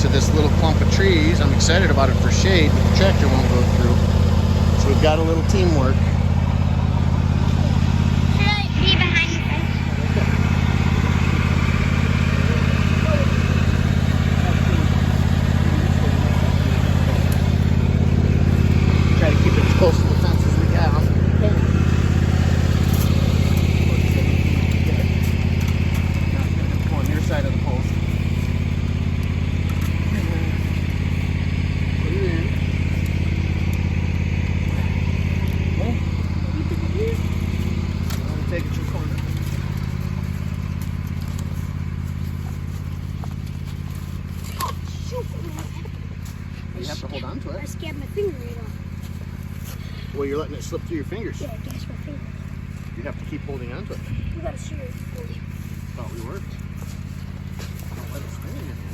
to this little clump of trees. I'm excited about it for shade, but the tractor won't go through. So we've got a little teamwork. Should I be behind the fence? Try to keep it as close to the fence as we can. Go on your side of the post. Put it in. I'll take it to the corner. You have to hold on to I it. scared my finger right off. Well, you're letting it slip through your fingers. Yeah, I guess my finger. You have to keep holding on to it. You gotta shoot it. Thought we worked. Don't let it spin in your hand.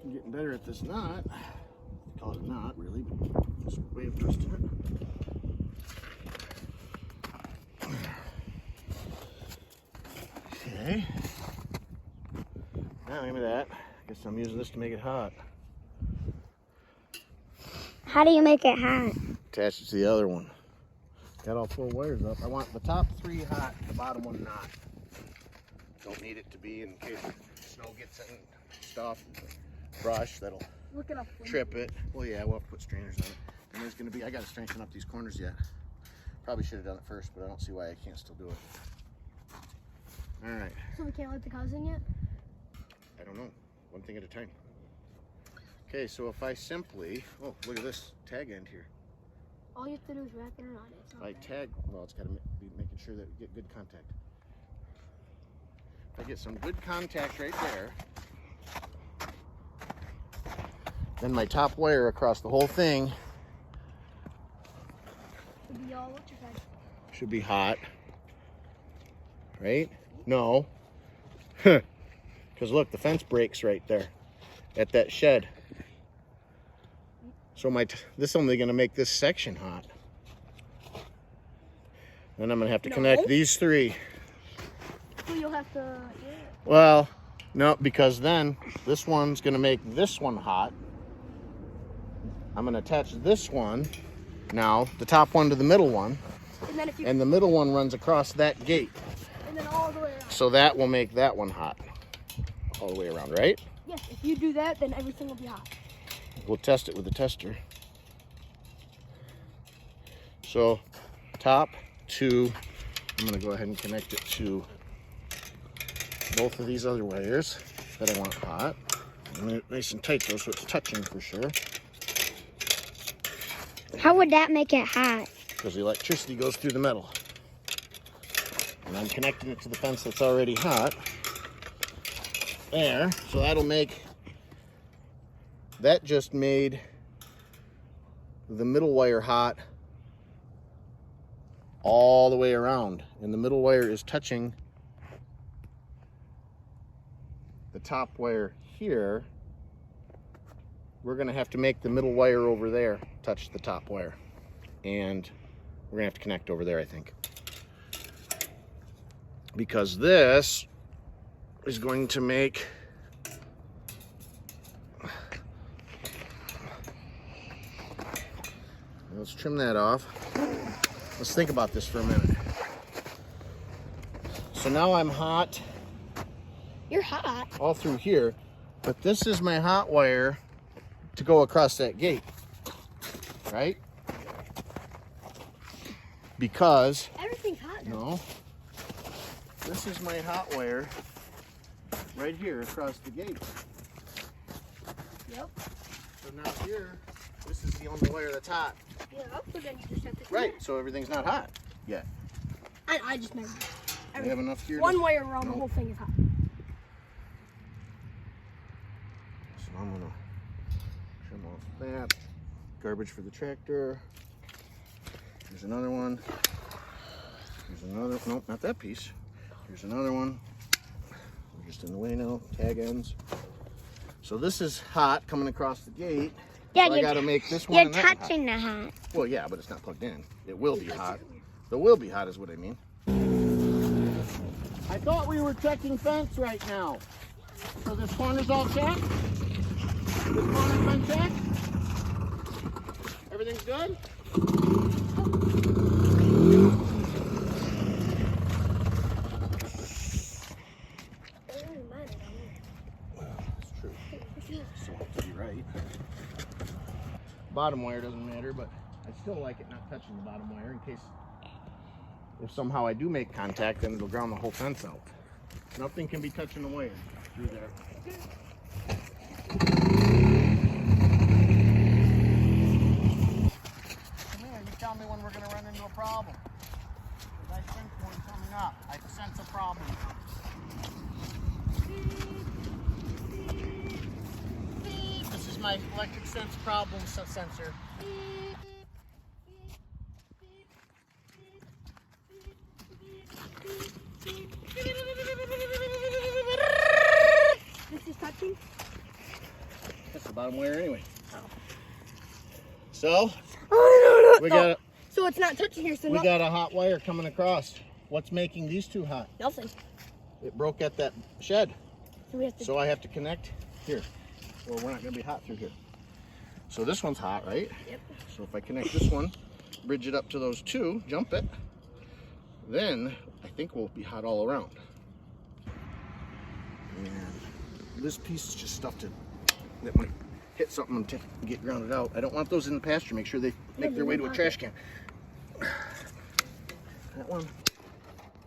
I'm getting better at this knot. Call it a knot, really, but just a way of twisting it. Okay. Now look at that. Guess I'm using this to make it hot. How do you make it hot? Attach it to the other one. Got all 4 wires up. I want the top 3 hot, the bottom one not. Don't need it to be in case snow gets in stuff, brush that'll trip it. Well, yeah, we'll have to put strainers on it. And there's gonna be, I gotta strengthen up these corners yet. Probably should have done it first, but I don't see why I can't still do it. All right. So we can't let the cows in yet? I don't know. One thing at a time. Okay, so if I simply, oh, look at this tag end here. All you have to do is wrap it around it. It's not I bad. tag, well, it's got to be making sure that we get good contact. If I get some good contact right there, then my top wire across the whole thing It'll be all electrified. should be hot. Right? No. Because look, the fence breaks right there at that shed. So this is only going to make this section hot. Then I'm going to have to connect these three. So you'll have to, yeah. Well, no, because then this one's going to make this one hot. I'm going to attach this one now, the top one to the middle one. And then if you, And the middle one runs across that gate. and then all the way around. So that will make that one hot. All the way around, right? Yes, if you do that, then everything will be hot. We'll test it with the tester. So top two, I'm going to go ahead and connect it to both of these other wires that I want hot. Nice and tight though, so it's touching for sure. How would that make it hot? Because the electricity goes through the metal. And I'm connecting it to the fence that's already hot. There, so that'll make, that just made the middle wire hot all the way around. And the middle wire is touching the top wire here. We're gonna have to make the middle wire over there touch the top wire. And we're gonna have to connect over there, I think. Because this is going to make let's trim that off. Let's think about this for a minute. So now I'm hot. You're hot. All through here, but this is my hot wire to go across that gate, right? Because Everything's hot now. no, this is my hot wire right here across the gate. Yep. So now here, this is the only wire that's hot. Yeah, so then you just have to Right, so everything's not hot yet. I just measured. We have enough here. One wire around the whole thing is hot. So I'm gonna trim off that. Garbage for the tractor. Here's another one. Here's another, nope, not that piece. Here's another one. We're just in the way now, tag ends. So this is hot coming across the gate. Yeah, so I gotta make this one You're and that one hot. touching the hot. Well, yeah, but it's not plugged in. It will be hot. The will be hot is what I mean. I thought we were checking fence right now. So this corner's all checked? This corner's been checked? Everything's good? Well, that's true. So to be right. Bottom wire doesn't matter, but I still like it not touching the bottom wire in case if somehow I do make contact, then it'll ground the whole fence out. Nothing can be touching the wire through there. Come here, you tell me when we're going to run into a problem. I sense one coming up. I sense a problem. This is my electric sense problem sensor. This is touching? That's the bottom wire anyway. So Oh, no, we no. got So it's not touching here, so we got a hot wire coming across. What's making these two hot? nothing. It broke at that shed. So we have to. So I have to connect here, or we're not going to be hot through here. So this one's hot, right? Yep. So if I connect this one, bridge it up to those two, jump it, then I think we'll be hot all around. And this piece is just stuff that might hit something and get grounded out. I don't want those in the pasture. Make sure they make their way to a trash can. That one.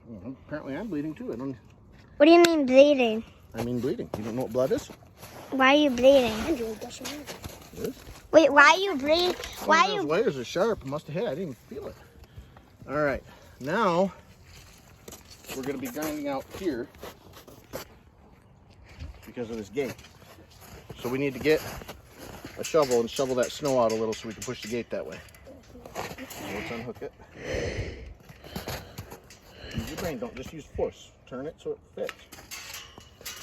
Well, apparently I'm bleeding too. What do you mean bleeding? I mean bleeding. You don't know what blood is? Why are you bleeding? It is? Wait, why are you bleeding? Why Those you? wires are sharp. Must have hit. I didn't even feel it. All right. Now we're going to be grinding out here because of this gate. So we need to get a shovel and shovel that snow out a little so we can push the gate that way. So let's unhook it. Use your brain. Don't just use force. Turn it so it fits.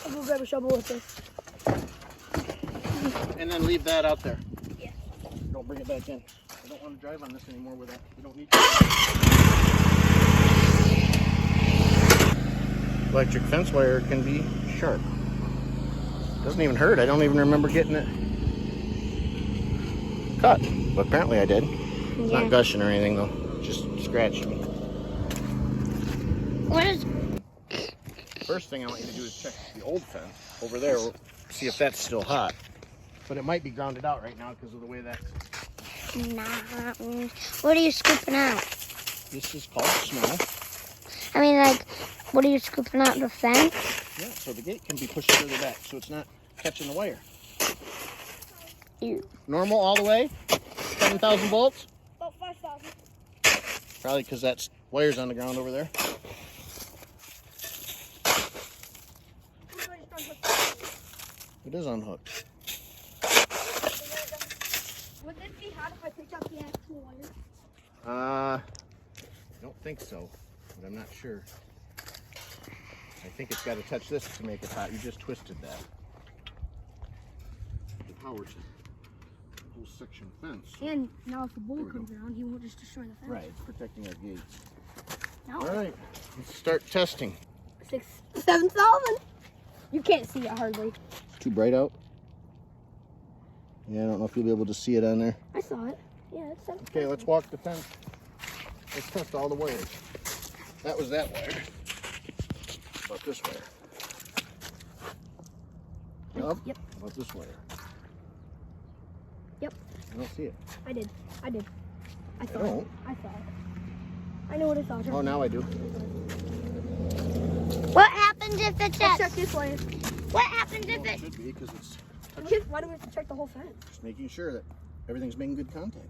I'm gonna grab a shovel with this. And then leave that out there. Yeah. Don't bring it back in. I don't want to drive on this anymore with that. You don't need to. Electric fence wire can be sharp. Doesn't even hurt. I don't even remember getting it cut. But apparently I did. It's not gushing or anything though. It just scratched me. What is? First thing I want you to do is check the old fence over there. See if that's still hot. But it might be grounded out right now because of the way that. Nah. What are you scooping out? This is called snow. I mean, like, what are you scooping out? The fence? Yeah, so the gate can be pushed further back so it's not catching the wire. Ew. Normal all the way? 7,000 volts? About 5,000. Probably because that wire's on the ground over there. It is unhooked. Would this be hot if I picked up the actual wire? I don't think so, but I'm not sure. I think it's got to touch this to make it hot. You just twisted that. The powers the whole section fence. And now if a bull comes around, he won't just destroy the fence. Right, it's protecting our gates. No. All right, let's start testing. 7,000. You can't see it hardly. Too bright out? Yeah, I don't know if you'll be able to see it on there. I saw it. Yeah, it's 7,000. Okay, let's walk the fence. Let's test all the wires. That was that wire. How about this wire? Yep. Yep. How about this wire? Yep. I don't see it. I did. I saw don't. it. I saw it. I know what I saw. Oh, now I do. What happens if it Let's checks? check this way. What happens Well, if it it? should be because it's Why do we have to check the whole fence? just making sure that everything's making good contact.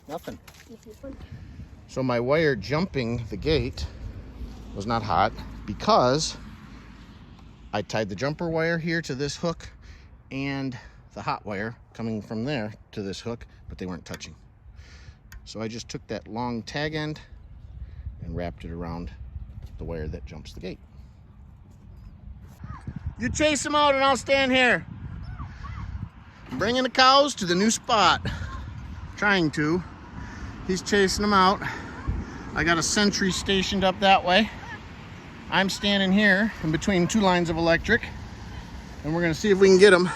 Nothing. So my wire jumping the gate was not hot because I tied the jumper wire here to this hook and the hot wire coming from there to this hook, but they weren't touching. So I just took that long tag end and wrapped it around the wire that jumps the gate. You chase them out and I'll stand here. I'm bringing the cows to the new spot. Trying to. He's chasing them out. I got a sentry stationed up that way. I'm standing here in between two lines of electric, and we're gonna see if we can get them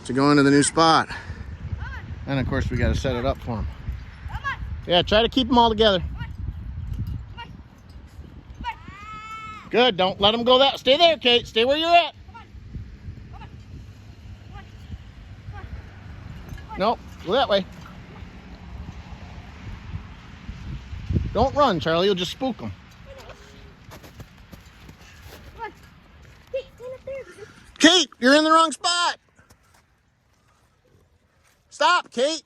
to go into the new spot. And of course we gotta set it up for them. Yeah, try to keep them all together. Good, don't let them go that. Stay there, Kate. Stay where you're at. Nope, go that way. Don't run, Charlie. You'll just spook them. Kate, you're in the wrong spot. Stop, Kate.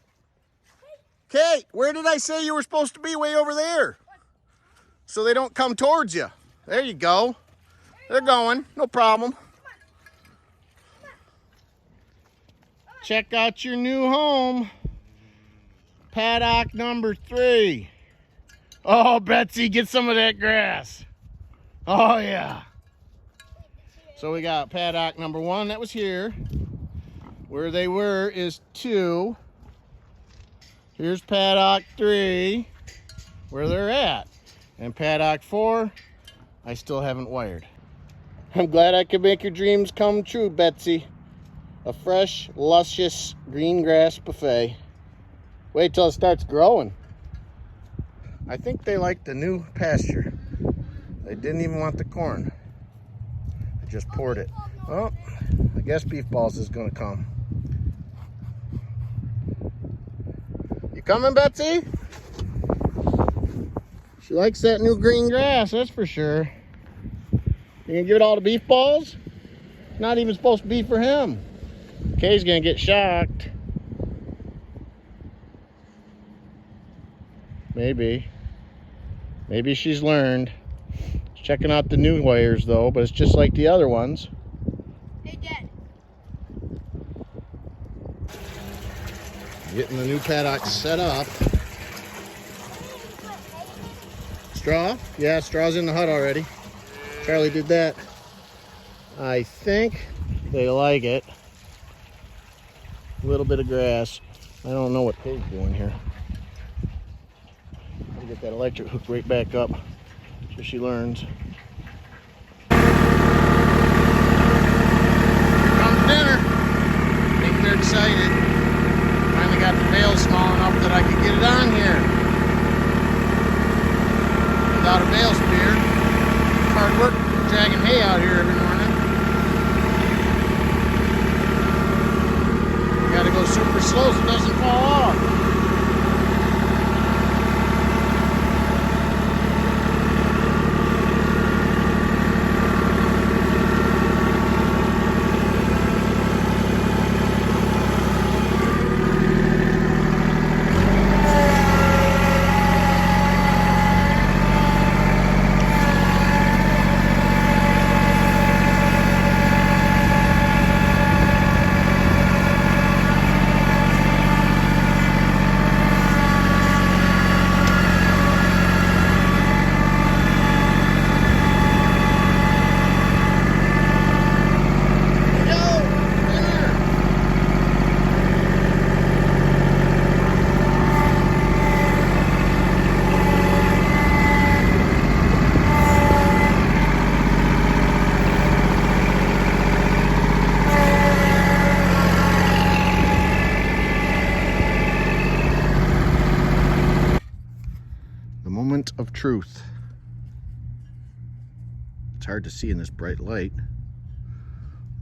Kate, where did I say you were supposed to be? Way over there. So they don't come towards you. There you go. They're going. No problem. Check out your new home. Paddock number 3. Oh, Betsy, get some of that grass. Oh, yeah. So we got paddock number 1 that was here. Where they were is 2. Here's paddock 3, where they're at. And paddock 4, I still haven't wired. I'm glad I could make your dreams come true, Betsy. A fresh, luscious green grass buffet. Wait till it starts growing. I think they like the new pasture. They didn't even want the corn. just poured it. Oh, I guess Beef Balls is gonna come. You coming, Betsy? She likes that new green grass, that's for sure. You gonna give it all to Beef Balls? Not even supposed to be for him. Kay's gonna get shocked. Maybe. Maybe she's learned. She's checking out the new wires though, but it's just like the other ones. Hey, Dad. Getting the new paddock set up. Straw? Yeah, straw's in the hut already. Charlie did that. I think they like it. A little bit of grass. I don't know what Kay's doing here. Gotta get that electric hook right back up so she learns. Here comes dinner. I think they're excited. Finally got the bale small enough that I could get it on here. Without a bale spear. It's hard work dragging hay out here every morning. You gotta go super slow so it doesn't fall off. Moment of truth. It's hard to see in this bright light,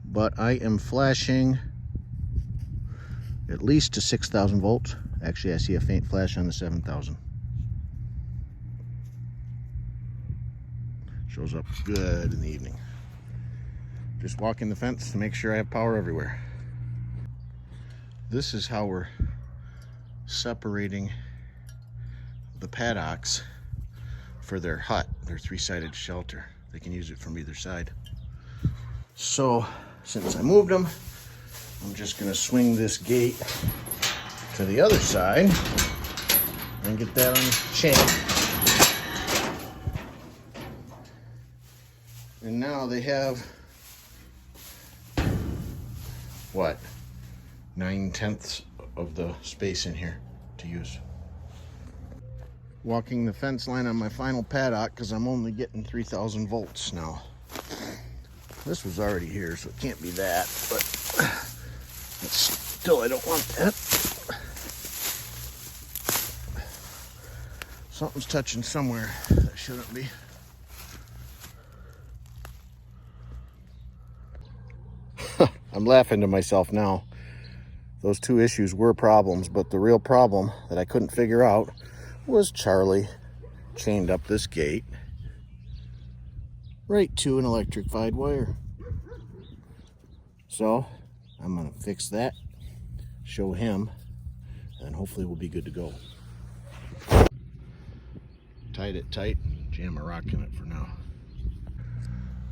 but I am flashing at least to 6,000 volts. Actually, I see a faint flash on the 7,000. Shows up good in the evening. Just walking the fence to make sure I have power everywhere. This is how we're separating the paddocks for their hut, their three-sided shelter. They can use it from either side. So since I moved them, I'm just gonna swing this gate to the other side and get that on the chain. And now they have what, 9/10 of the space in here to use. Walking the fence line on my final paddock because I'm only getting 3,000 volts now. This was already here, so it can't be that, but still I don't want that. Something's touching somewhere that shouldn't be. I'm laughing to myself now. Those two issues were problems, but the real problem that I couldn't figure out was Charlie chained up this gate right to an electrified wire. So I'm gonna fix that, show him, and hopefully we'll be good to go. Tied it tight, jam a rock in it for now.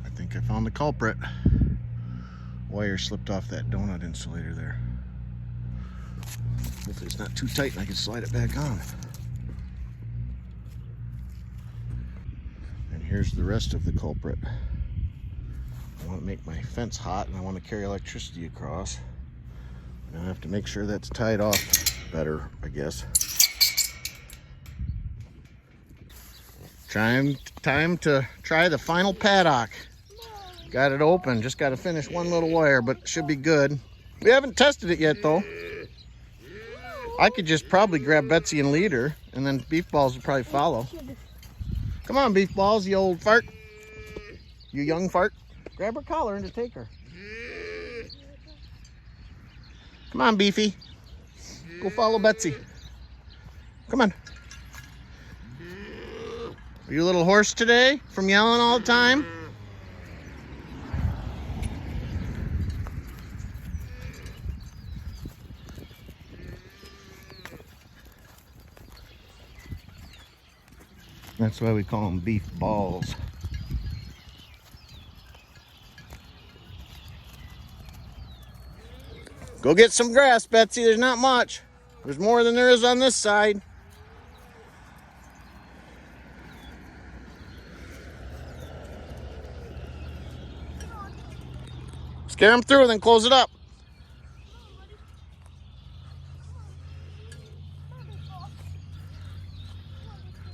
I think I found the culprit. Wire slipped off that donut insulator there. Hopefully it's not too tight and I can slide it back on. Here's the rest of the culprit. I want to make my fence hot and I want to carry electricity across. And I have to make sure that's tied off better, I guess. Time to try the final paddock. Got it open, just got to finish one little wire, but it should be good. We haven't tested it yet though. I could just probably grab Betsy and lead her, and then Beef Balls would probably follow. Come on, Beef Balls, you old fart. You young fart. Grab her collar and just take her. Come on, Beefy. Go follow Betsy. Come on. Are you a little hoarse today from yelling all the time? That's why we call them beef balls. Go get some grass, Betsy. There's not much. There's more than there is on this side. Scare him through and then close it up.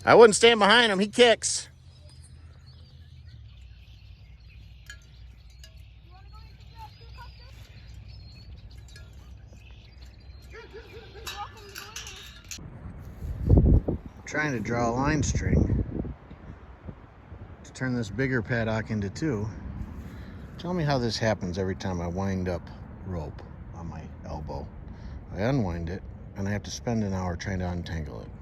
I wouldn't stand behind him. He kicks. Trying to draw a line string to turn this bigger paddock into two. Tell me how this happens every time I wind up rope on my elbow. I unwind it and I have to spend an hour trying to untangle it.